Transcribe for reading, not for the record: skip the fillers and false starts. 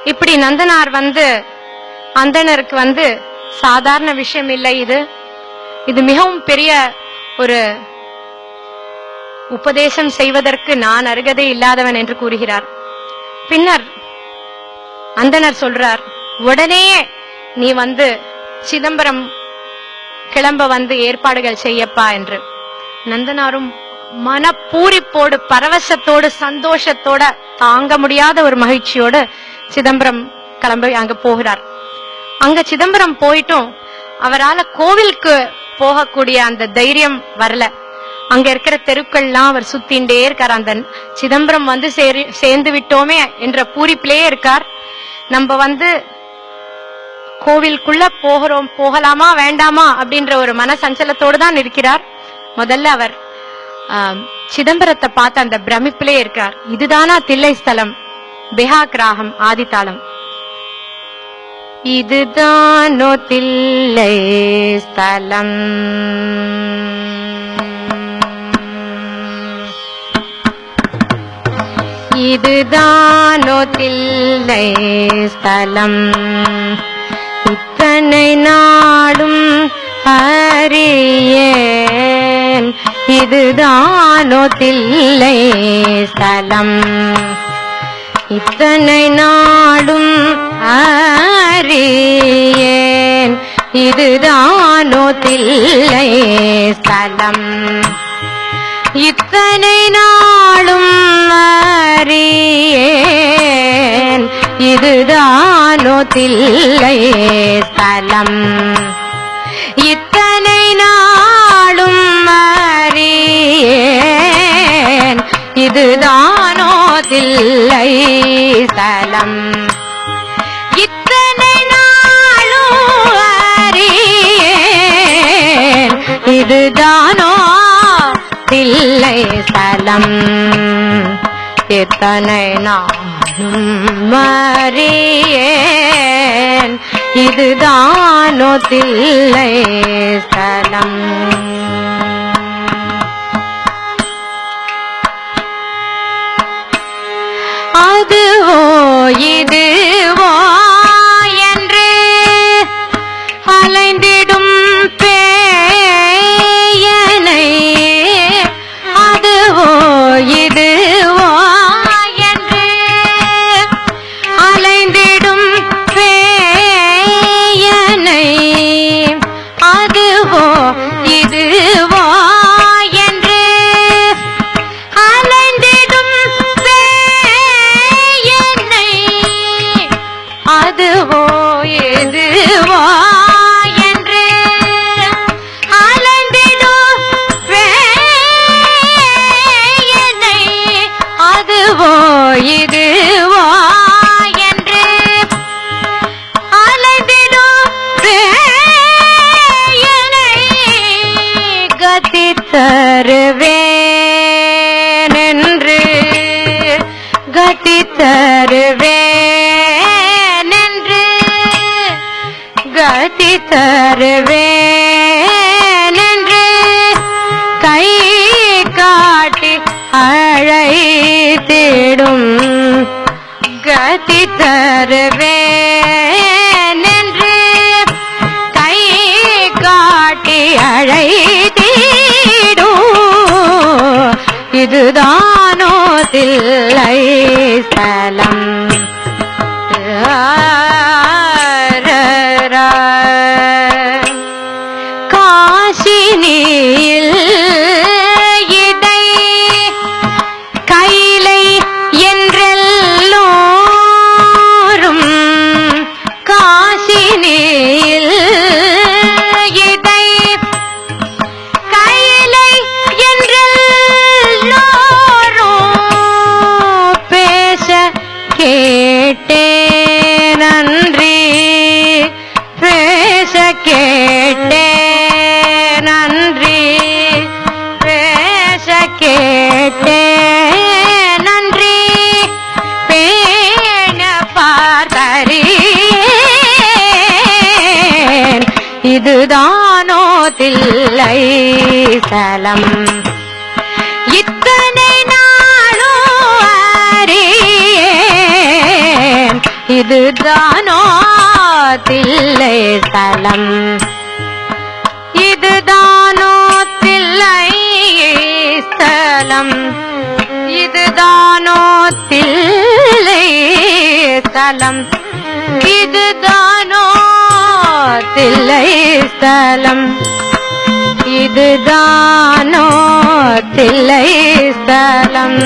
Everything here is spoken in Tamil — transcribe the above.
இப்படி நந்தனார் அந்தணருக்கு சாதாரண விஷயம் இல்லை. இது மிகவும் பெரிய ஒரு உபதேசம் செய்வதற்கு நான் அருகதை இல்லாதவன் என்று கூறுகிறார். பின்னர் அந்தணர் சொல்றார், உடனே நீ சிதம்பரம் கிளம்ப ஏற்பாடுகள் செய்யப்பா என்று. நந்தனாரும் மனப்பூரிப்போடு பரவசத்தோடு சந்தோஷத்தோட தாங்க முடியாத ஒரு மகிழ்ச்சியோடு சிதம்பரம் கிளம்ப அங்க போகிறார். அங்க சிதம்பரம் போயிட்டும் அவரால் கோவிலுக்கு போகக்கூடிய அந்த தைரியம் வரல. அங்க இருக்கிற தெருக்கள்லாம் அவர் சுத்தின்டே இருக்கார். அந்த சிதம்பரம் சேர்ந்து விட்டோமே என்ற பூரிப்பிலேயே இருக்கார். நம்ம கோவிலுக்குள்ள போகலாமா வேண்டாமா அப்படின்ற ஒரு மன சஞ்சலத்தோடு தான் இருக்கிறார். முதல்ல அவர் சிதம்பரத்தை பார்த்து அந்த பிரமிப்பிலே இருக்கார். இதுதானா தில்லை ஸ்தலம், பெஹாக் ராகம் ஆதித்தாளம். இதுதானோ தில்லை ஸ்தலம், இதுதானோ தில்லை ஸ்தலம், இத்தனை நாடும் அறியேன், இதுதானோ தில்லை ஸ்தலம், இத்தனை நாடும் அறியேன், இதுதானோ தில்லை ஸ்தலம், இத்தனை நாளும் அறியேன், இதுதானோ தில்லை ஸ்தலம், இத்தனை நாளும் அறியேன், இதுதானோ தில்லை ஸ்தலம், இத்தனை நாளும் அறியேன், இதுதானோ தில்லை ஸ்தலம், எத்தனை நாளும் அறியேன், இதுதானோ தில்லை ஸ்தலம். அதுவோ இதுவோ என்று அலைந்திடும் பேயனை, அதுவோ இதுவோ என்று அலைந்திடும் பேயனை, அதுவோ இதுவோ என்று அலைந்திடும் பேயனை, அதுவோ இதுவோ என்று அலைந்திடும் பேயனை, அதுவோ இதுவோ என்று அலைந்திடும் பேயனை, கதி தருவேன் என்று, கதி தருவேன் என்று, கதி தருவேன் என்று கை காட்டி அழைத்திடும், கதி தருவேன் என்று கை காட்டி அழைத்திடும், இதுதானோ தில்லை ஸ்தலம். காசினியில் இதை கைலை என்றெல்லோரும், காசினியில் இதை கைலை என்றெல்லோரும் பேச கேட்டேன் நன்றி, பேச கேட்டேன் நன்றி, பேச கேட்டேன் நன்றி, பேண பார்த்தறியேன், இதுதானோ தில்லை ஸ்தலம், இத்தனை நாளும் அறியேன், இதுதானோ தில்லை ஸ்தலம், இதுதானோ தில்லை ஸ்தலம், இதுதானோ தில்லை ஸ்தலம், இதுதானோ தில்லை ஸ்தலம், இதுதானோ தில்லை ஸ்தலம்.